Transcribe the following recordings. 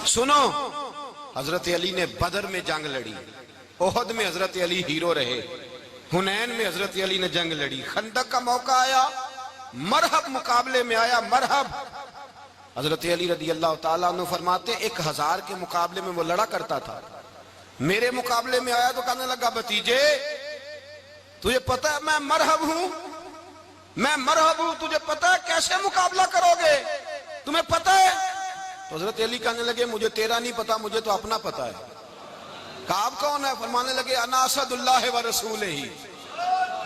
سنو، حضرت علی نے بدر میں جنگ لڑی، احد میں حضرت علی ہیرو رہے، حنین میں حضرت علی نے جنگ لڑی، خندق کا موقع آیا، مرحب مقابلے میں آیا، مرحب۔ حضرت علی رضی اللہ تعالیٰ عنہ فرماتے 1000 کے مقابلے میں وہ لڑا کرتا تھا، میرے مقابلے میں آیا تو کہنے لگا بھتیجے تجھے پتہ ہے میں مرحب ہوں، میں مرحب ہوں، تجھے پتہ ہے کیسے مقابلہ کرو گے، تمہیں پتہ ہے؟ تو حضرت علی کہنے لگے مجھے تیرا نہیں پتا، مجھے تو اپنا پتہ ہے۔ کعب کون ہے؟ فرمانے لگے انا اسد اللہ و رسولہ،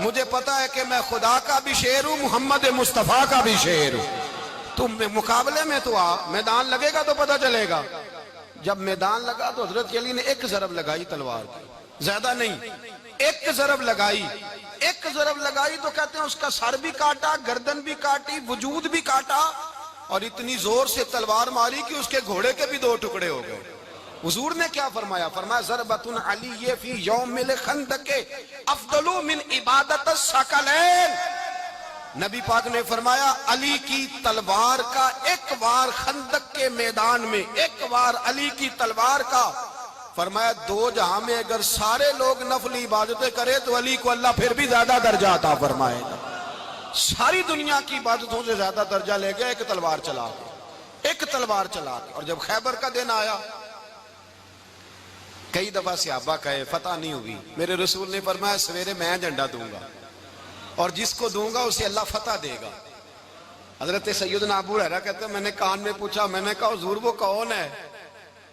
مجھے پتا ہے کہ میں خدا کا بھی شیر ہوں، محمد مصطفیٰ کا بھی شیر ہوں۔ تم مقابلے میں تو آ، میدان لگے گا تو پتہ چلے گا۔ جب میدان لگا تو حضرت علی نے ایک ضرب لگائی تلوار کی، زیادہ نہیں، ایک ضرب لگائی، ایک ضرب لگائی تو کہتے ہیں اس کا سر بھی کاٹا، گردن بھی کاٹی، وجود بھی کاٹا، اور اتنی زور سے تلوار ماری کہ اس کے گھوڑے کے بھی 2 ٹکڑے ہو گئے۔ حضور نے کیا فرمایا؟ فرمایا ضربۃ علی فی یوم الخندق افضل من عبادت الثقلین۔ نبی پاک نے فرمایا علی کی تلوار کا ایک وار خندق کے میدان میں، ایک وار علی کی تلوار کا، فرمایا 2 جہاں میں اگر سارے لوگ نفلی عبادتیں کرے تو علی کو اللہ پھر بھی زیادہ درجہ عطا فرمائے گا۔ ساری دنیا کی عبادتوں سے زیادہ درجہ لے گیا ایک تلوار چلا کے، ایک تلوار چلا کے۔ اور جب خیبر کا دن آیا، کئی دفعہ صحابہ کہے فتح نہیں ہوئی، میرے رسول نے فرمایا سویرے میں جھنڈا دوں گا اور جس کو دوں گا اسے اللہ فتح دے گا۔ حضرت سیدنا ابو ہریرہ کہتے ہیں میں نے کان میں پوچھا، میں نے کہا حضور وہ کون ہے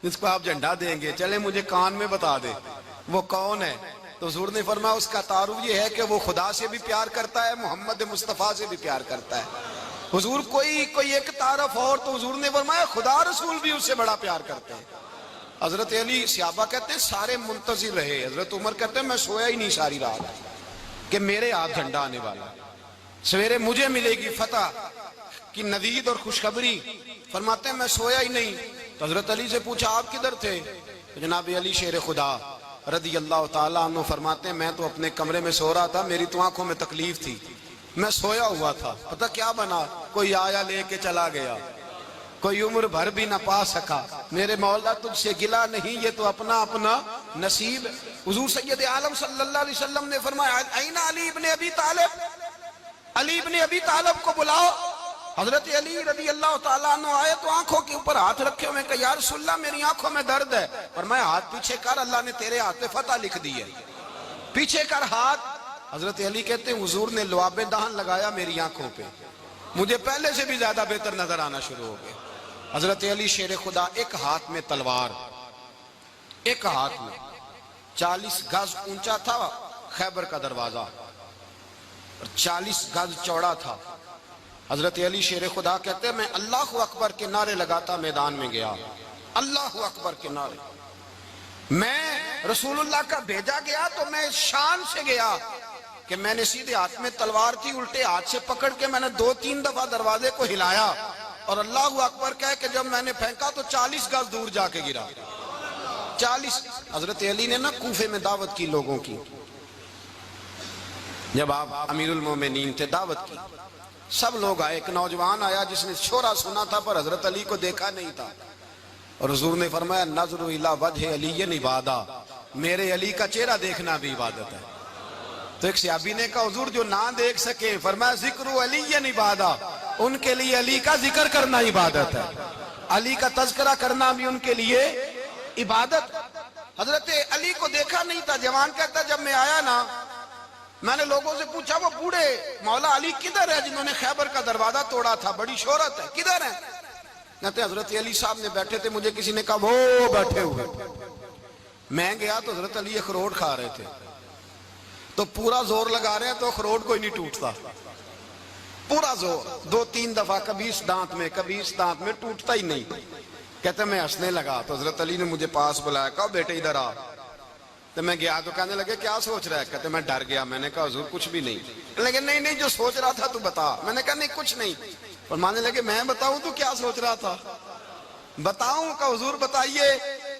جس کو آپ جھنڈا دیں گے؟ چلے مجھے کان میں بتا دے وہ کون ہے۔ تو حضور نے فرمایا اس کا تعارف یہ ہے کہ وہ خدا سے بھی پیار کرتا ہے، محمد مصطفیٰ سے بھی پیار کرتا ہے۔ حضور کوئی ایک تعارف اور، تو حضور نے فرمایا خدا رسول بھی اس سے بڑا پیار کرتے ہیں۔ حضرت علی صحابہ کہتے ہیں سارے منتظر رہے، حضرت عمر کہتے ہیں میں سویا ہی نہیں ساری رات کہ میرے ہاتھ جھنڈا آنے والا، سویرے مجھے ملے گی فتح کی نوید اور خوشخبری۔ فرماتے ہیں میں سویا ہی نہیں۔ تو حضرت علی سے پوچھا آپ کدھر تھے؟ تو جناب علی شیر خدا رضی اللہ تعالیٰ عنہ فرماتے ہیں میں تو اپنے کمرے میں سو رہا تھا، میری تو آنکھوں میں تکلیف تھی، میں سویا ہوا تھا، پتہ کیا بنا؟ کوئی آیا لے کے چلا گیا، کوئی عمر بھر بھی نہ پا سکا۔ میرے مولا تجھ سے گلا نہیں، یہ تو اپنا اپنا نصیب۔ حضور سید عالم صلی اللہ علیہ وسلم نے فرمایا این علی ابن ابی طالب، علی ابن ابی طالب کو بلاؤ۔ حضرت علی رضی اللہ تعالیٰ عنہ آئے تو آنکھوں کے اوپر ہاتھ رکھے ہوئے کہ یا رسول اللہ میری آنکھوں میں درد ہے، اور میں ہاتھ پیچھے کر، اللہ نے تیرے ہاتھ پہ فتح لکھ دی ہے، پیچھے کر ہاتھ۔ حضرت علی کہتے ہیں حضور نے لعاب دہن لگایا میری آنکھوں پہ، مجھے پہلے سے بھی زیادہ بہتر نظر آنا شروع ہو گئے۔ حضرت علی شیر خدا ایک ہاتھ میں تلوار، ایک ہاتھ میں 40 گز اونچا تھا خیبر کا دروازہ، 40 گز چوڑا تھا۔ حضرت علی شیر خدا کہتے ہیں میں اللہ اکبر کے نعرے لگاتا میدان میں گیا، اللہ اکبر کے نعرے۔ میں رسول اللہ کا بھیجا گیا تو میں شان سے گیا کہ میں نے سیدھے ہاتھ میں تلوار تھی، الٹے ہاتھ سے پکڑ کے میں نے 2-3 دفعہ دروازے کو ہلایا اور اللہ اکبر کہہ کہ جب میں نے پھینکا تو 40 گز دور جا کے گرا۔ 40۔ حضرت علی نے نا کوفے میں دعوت کی لوگوں کی، جب آپ امیر المومنین تھے دعوت کی، سب لوگ آئے، ایک نوجوان آیا جس نے شورا سنا تھا پر حضرت علی کو دیکھا نہیں تھا، اور حضور نے فرمایا نظر الی وجہ علی عبادہ، میرے علی کا چہرہ دیکھنا بھی عبادت ہے۔ تو ایک صحابی نے کہا حضور جو نہ دیکھ سکے، فرمایا ذکر علی عبادہ، ان کے لیے علی کا ذکر کرنا عبادت ہے، علی کا تذکرہ کرنا بھی ان کے لیے عبادت۔ حضرت علی کو دیکھا نہیں تھا، جوان کہتا جب میں آیا نا میں نے لوگوں سے پوچھا وہ بوڑھے مولا علی کدھر ہے جنہوں نے خیبر کا دروازہ توڑا تھا، بڑی شہرت ہے، کدھر ہیں؟ کہتے ہیں حضرت علی صاحب نے بیٹھے تھے، مجھے کسی نے کہا وہ بیٹھے ہوئے۔ میں گیا تو حضرت علی اخروٹ کھا رہے تھے، تو پورا زور لگا رہے ہیں تو اخروٹ کوئی نہیں ٹوٹتا، پورا زور 2-3 دفعہ، کبھی اس دانت میں کبھی اس دانت میں، ٹوٹتا ہی نہیں۔ کہتے ہیں میں ہنسنے لگا تو حضرت علی نے مجھے پاس بلایا، کہا بیٹے ادھر آ۔ تو میں گیا تو کہنے لگے کیا سوچ رہا ہے؟ کہتے میں ڈر گیا، میں نے کہا حضور کچھ بھی نہیں۔ لیکن نہیں جو سوچ رہا تھا تو بتا۔ میں نے کہا نہیں کچھ نہیں۔ فرمانے لگے میں بتاؤں تو کیا سوچ رہا تھا؟ بتاؤں؟ کہ حضور بتائیے۔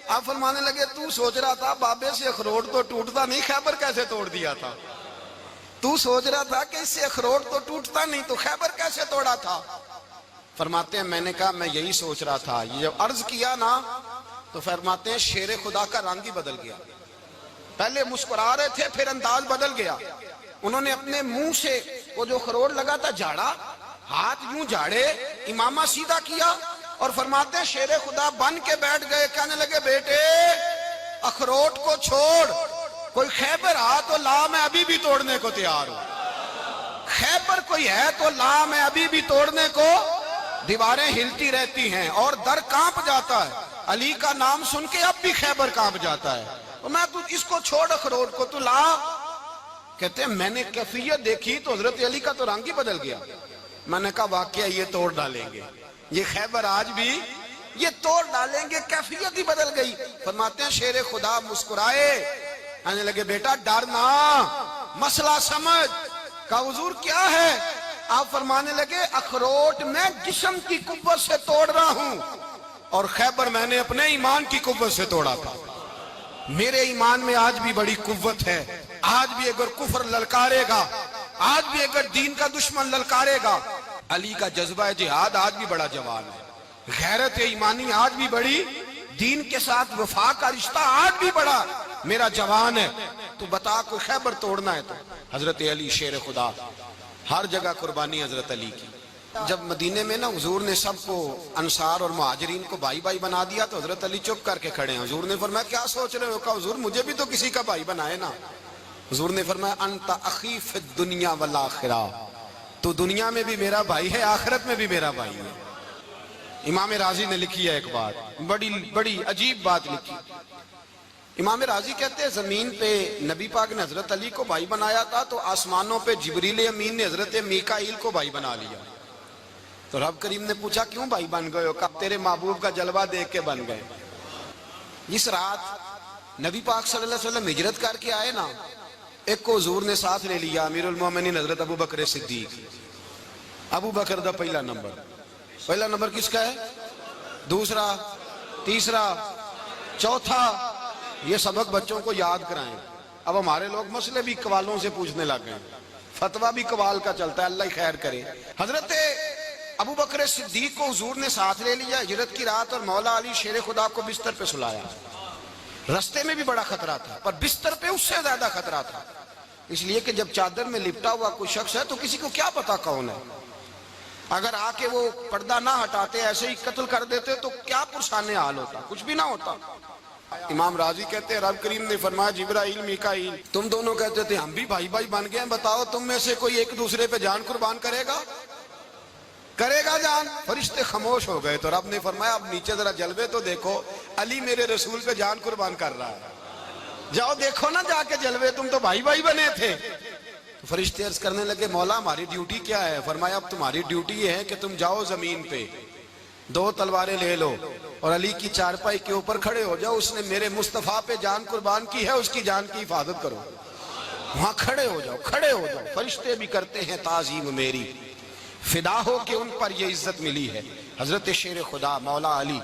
آپ فرمانے لگے تو سوچ رہا تھا بابے سے اخروٹ تو ٹوٹتا نہیں، خیبر کیسے توڑ دیا تھا؟ تو سوچ رہا تھا کہ اس سے اخروٹ تو ٹوٹتا نہیں تو خیبر کیسے توڑا تھا؟ فرماتے ہیں میں نے کہا میں یہی سوچ رہا تھا، یہ جب عرض کیا نا تو فرماتے ہیں شیر خدا کا رنگ ہی بدل گیا. پہلے مسکرا رہے تھے پھر انداز بدل گیا. انہوں نے اپنے منہ سے وہ جو خروٹ لگا تھا جھاڑا, ہاتھ یوں جھاڑے, امامہ سیدھا کیا اور فرماتے ہیں شیر خدا بن کے بیٹھ گئے. کہنے لگے بیٹے اخروٹ کو چھوڑ, کوئی خیبر آ تو لا, میں ابھی بھی توڑنے کو تیار ہوں. خیبر کوئی ہے تو لا, میں ابھی بھی توڑنے کو. دیواریں ہلتی رہتی ہیں اور در کانپ جاتا ہے. علی کا نام سن کے اب بھی خیبر کانپ جاتا ہے. تو میں تو اس کو چھوڑ اخروٹ کو, تو لا. کہتے ہیں میں نے کیفیت دیکھی تو حضرت علی کا تو رنگ ہی بدل گیا. میں نے کہا واقعہ یہ توڑ ڈالیں گے, یہ خیبر آج بھی یہ توڑ ڈالیں گے, کیفیت ہی بدل گئی. فرماتے ہیں شیر خدا مسکرائے, کہنے لگے بیٹا ڈرنا, مسئلہ سمجھ. کہا حضور کیا ہے؟ آپ فرمانے لگے اخروٹ میں جسم کی قوت سے توڑ رہا ہوں اور خیبر میں نے اپنے ایمان کی قوت سے توڑا تھا. میرے ایمان میں آج بھی بڑی قوت ہے. آج بھی اگر کفر للکارے گا, آج بھی اگر دین کا دشمن للکارے گا, علی کا جذبہ جہاد آج بھی بڑا جوان ہے. غیرت ایمانی آج بھی بڑی, دین کے ساتھ وفا کا رشتہ آج بھی بڑا میرا جوان ہے. تو بتا کوئی خیبر توڑنا ہے تو حضرت علی شیر خدا, ہر جگہ قربانی حضرت علی کی. جب مدینے میں نا حضور نے سب کو انصار اور مہاجرین کو بھائی بھائی بنا دیا تو حضرت علی چپ کر کے کھڑے ہیں. حضور نے فرمایا کیا سوچ رہے ہو؟ کہا حضور مجھے بھی تو کسی کا بھائی بنائے نا. حضور نے فرمایا انت اخی فی الدنیا والآخرہ, تو دنیا میں بھی میرا بھائی ہے, آخرت میں بھی میرا بھائی ہے. امام راضی نے لکھی ہے ایک بات, بڑی عجیب بات لکھی. امام راضی کہتے ہیں زمین پہ نبی پاک نے حضرت علی کو بھائی بنایا تھا تو آسمانوں پہ جبریل امین نے حضرت میکائیل کو بھائی بنا لیا. تو رب کریم نے پوچھا کیوں بھائی بن گئے ہو؟ کہا تیرے محبوب کا جلوہ دیکھ کے بن گئے. جس رات نبی پاک صلی اللہ علیہ وسلم ہجرت کر کے آئے نا, ایک کو حضور نے ساتھ لے لیا, امیر المومنین حضرت ابو بکر صدیق. ابو بکر دا پہلا نمبر کس کا ہے؟ دوسرا, تیسرا, چوتھا. یہ سبق بچوں کو یاد کرائیں. اب ہمارے لوگ مسئلے بھی قوالوں سے پوچھنے لگ گئے, فتویٰ بھی قوال کا چلتا ہے, اللہ ہی خیر کرے. حضرت ابو بکر صدیق کو حضور نے ساتھ لے لیا ہجرت کی رات, اور مولا علی شیر خدا کو بستر پہ سلایا. رستے میں بھی بڑا خطرہ تھا پر بستر پہ اس سے زیادہ خطرہ تھا, اس لیے کہ جب چادر میں لپٹا ہوا کوئی شخص ہے تو کسی کو کیا پتا کون ہے. اگر آ کے وہ پردہ نہ ہٹاتے ایسے ہی قتل کر دیتے تو کیا پرسان حال ہوتا, کچھ بھی نہ ہوتا. امام راضی کہتے ہیں رب کریم نے فرمایا جبرائیل میکائیل تم دونوں کہتے تھے ہم بھی بھائی بھائی بن گئے ہیں, بتاؤ تم میں سے کوئی ایک دوسرے پہ جان قربان کرے گا جان؟ فرشتے خاموش ہو گئے. تو رب نے فرمایا اب نیچے ذرا جلوے تو دیکھو, علی میرے رسول پہ جان قربان کر رہا ہے, جاؤ دیکھو نا جا کے جلوے, تم تو بھائی بھائی بنے تھے. تو فرشتے عرض کرنے لگے مولا ہماری ڈیوٹی کیا ہے؟ فرمایا اب تمہاری ڈیوٹی یہ ہے کہ تم جاؤ زمین پہ, 2 تلواریں لے لو اور علی کی چارپائی کے اوپر کھڑے ہو جاؤ. اس نے میرے مصطفیٰ پہ جان قربان کی ہے, اس کی جان کی حفاظت کرو. وہاں کھڑے ہو جاؤ. فرشتے بھی کرتے ہیں تعظیم میری, فدا ہو کہ ان پر یہ عزت ملی ہے. حضرت شیر خدا مولا علی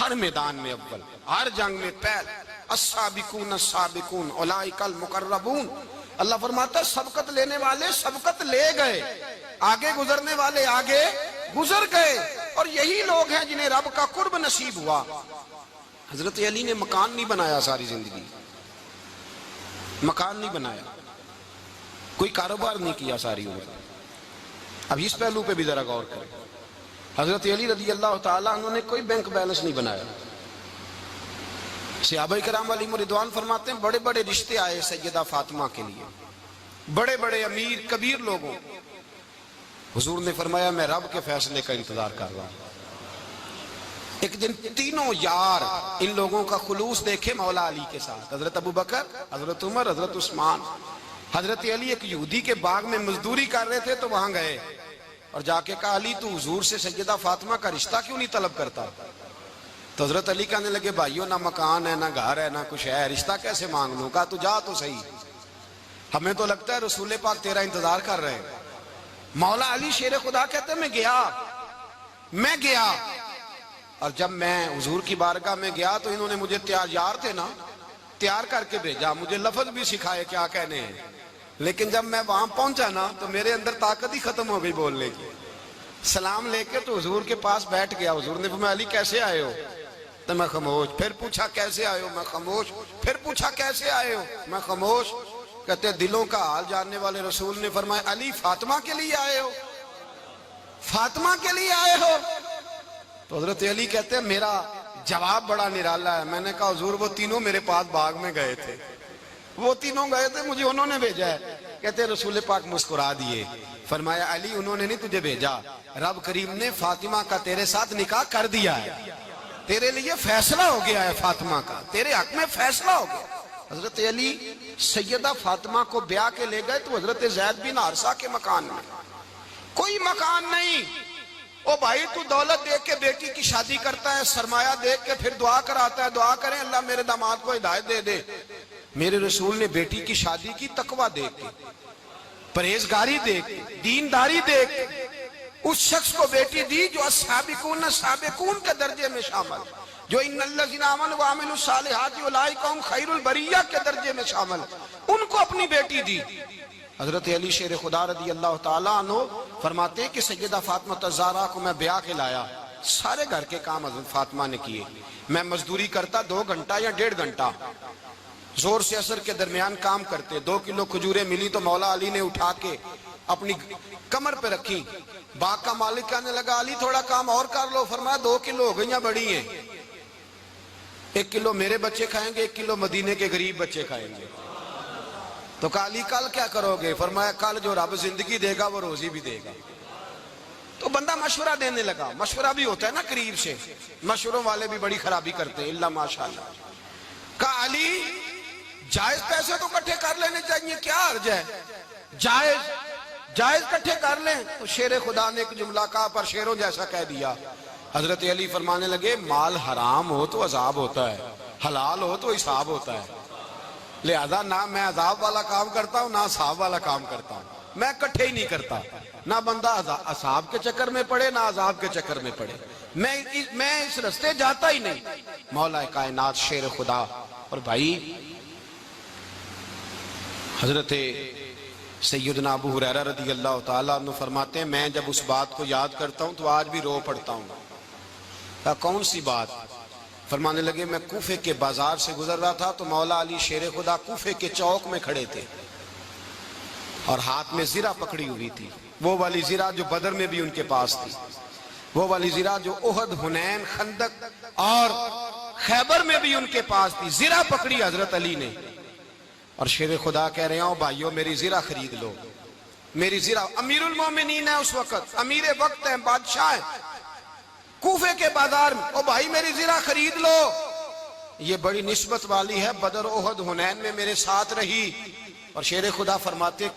ہر میدان میں اول, ہر جنگ میں پہل. السابقون السابقون اولئک المقربون. اللہ فرماتا ہے سبقت لینے والے سبقت لے گئے, آگے گزرنے والے آگے گزر گئے, اور یہی لوگ ہیں جنہیں رب کا قرب نصیب ہوا. حضرت علی نے مکان نہیں بنایا ساری زندگی, مکان نہیں بنایا, کوئی کاروبار نہیں کیا ساری عمر. اب اس پہلو پہ بھی ذرا غور کریں. حضرت علی رضی اللہ تعالیٰ انہوں نے کوئی بینک بیلنس نہیں بنایا. صحابہ کرام علیہم رضوان فرماتے ہیں بڑے بڑے رشتے آئے سیدہ فاطمہ کے لیے, بڑے بڑے امیر کبیر لوگوں. حضور نے فرمایا میں رب کے فیصلے کا انتظار کر رہا ہوں. ایک دن تینوں یار ان لوگوں کا خلوص دیکھے مولا علی کے ساتھ, حضرت ابو بکر, حضرت عمر, حضرت عثمان. حضرت علی ایک یہودی کے باغ میں مزدوری کر رہے تھے تو وہاں گئے اور جا کے کہا علی تو حضور سے سیدہ فاطمہ کا رشتہ کیوں نہیں طلب کرتا؟ تو حضرت علی کہنے لگے بھائیو نہ مکان ہے نہ گھر ہے نہ کچھ ہے, رشتہ کیسے مانگ لوں؟ کہا تو جا تو صحیح, ہمیں تو لگتا ہے رسول پاک تیرا انتظار کر رہے ہیں. مولا علی شیر خدا کہتے ہیں میں گیا اور جب میں حضور کی بارگاہ میں گیا تو انہوں نے مجھے یار تھے نا, تیار کر کے بھیجا, مجھے لفظ بھی سکھائے کیا کہنے ہیں. لیکن جب میں وہاں پہنچا نا تو میرے اندر طاقت ہی ختم ہو گئی بولنے کی. سلام لے کے تو حضور کے پاس بیٹھ گیا. حضور نے فرمایا علی کیسے آئے ہو؟ تو میں خاموش. پھر پوچھا کیسے آئے ہو؟ میں خاموش. پھر پوچھا کیسے آئے ہو؟ میں خاموش. کہتے دلوں کا حال جاننے والے رسول نے فرمایا علی فاطمہ کے لیے آئے ہو؟ فاطمہ کے لیے آئے ہو؟ تو حضرت علی کہتے ہیں میرا جواب بڑا نرالا ہے. میں نے کہا حضور وہ تینوں میرے پاس باغ میں گئے تھے, وہ تینوں گئے تھے, مجھے انہوں نے بھیجا ہے. کہتے رسول پاک مسکرا دیے, فرمایا علی انہوں نے نہیں تجھے بھیجا, رب کریم نے فاطمہ کا تیرے ساتھ نکاح کر دیا ہے, تیرے لیے فیصلہ ہو گیا ہے فاطمہ کا, تیرے حق میں فیصلہ ہو گیا. حضرت علی سیدہ فاطمہ کو بیاہ کے لے گئے تو حضرت زید بن حارثہ کے مکان میں, کوئی مکان نہیں. او بھائی تو دولت دیکھ کے بیٹی کی شادی کرتا ہے, سرمایہ دیکھ کے پھر دعا کراتا ہے, دعا کریں اللہ میرے داماد کو ہدایت دے دے. میرے رسول نے بیٹی کی شادی کی تقوی دیکھ کے, پرہیزگاری دیکھ کے, دینداری دیکھ کے اس شخص کو بیٹی دی جو السابقون السابقون کے درجے میں شامل, جو ان الذین آمنوا وعملوا الصالحات اولئک هم خیر البریہ کے درجے میں شامل, ان کو اپنی بیٹی دی. حضرت علی شیر خدا رضی اللہ تعالیٰ عنہ فرماتے کہ سیدہ فاطمہ الزہرا کو میں بیاہ کے لایا, سارے گھر کے کام حضرت فاطمہ نے کیے. میں مزدوری کرتا 2 گھنٹہ یا 1.5 گھنٹہ, زور سے عصر کے درمیان کام کرتے. 2 کلو کھجوریں ملی تو مولا علی نے اٹھا کے اپنی کمر پہ رکھی. باغ کا مالک کہنے لگا علی تھوڑا کام اور کر لو. فرمایا 2 کلو ہو گئیاں بڑی ہیں, 1 کلو میرے بچے کھائیں گے, 1 کلو مدینے کے غریب بچے کھائیں گے. تو کہا علی کل کیا کرو گے؟ فرمایا کل جو رب زندگی دے گا وہ روزی بھی دے گا. تو بندہ مشورہ دینے لگا. مشورہ بھی ہوتا ہے نا قریب سے, مشوروں والے بھی بڑی خرابی کرتے ہیں, اللہ ماشاءاللہ. کہا علی جائز پیسے تو کٹھے کر لینے چاہیے, کیا حرج ہے, جائز کٹھے کر لیں. تو شیر خدا نے ایک جملہ کہا پر شیروں جیسا کہہ دیا. حضرت علی فرمانے لگے مال حرام ہو تو عذاب ہوتا ہے, حلال ہو تو حساب ہوتا ہے. لہذا نہ میں عذاب والا کام کرتا ہوں نہ حساب والا کام کرتا ہوں, میں کٹھے ہی نہیں کرتا. نہ بندہ عذاب کے چکر میں پڑے نہ عذاب کے چکر میں پڑے, میں اس رستے جاتا ہی نہیں. مولا کائنات شیر خدا. اور بھائی حضرت سیدنا ابو ہریرہ رضی اللہ تعالیٰ عنہ فرماتے ہیں میں جب اس بات کو یاد کرتا ہوں تو آج بھی رو پڑتا ہوں. کہا کون سی بات؟ فرمانے لگے میں کوفے کے بازار سے گزر رہا تھا تو مولا علی شیر خدا کوفے کے چوک میں کھڑے تھے اور ہاتھ میں زرہ پکڑی ہوئی تھی, وہ والی زرہ جو بدر میں بھی ان کے پاس تھی, وہ والی زرہ جو احد, حنین, خندق اور خیبر میں بھی ان کے پاس تھی. زرہ پکڑی حضرت علی نے اور شیر خدا کہہ رہے ہوں بھائیو میری زرہ خرید لو. میری زرہ, امیر المومنین ہے اس وقت, امیر وقت ہیں, بادشاہ ہیں, کوفے کے بازار میں, او بھائی میری زرہ خرید لو, یہ بڑی نسبت والی ہے, بدر, احد, حنین میں میرے ساتھ رہی. اور شیر خدا فرماتے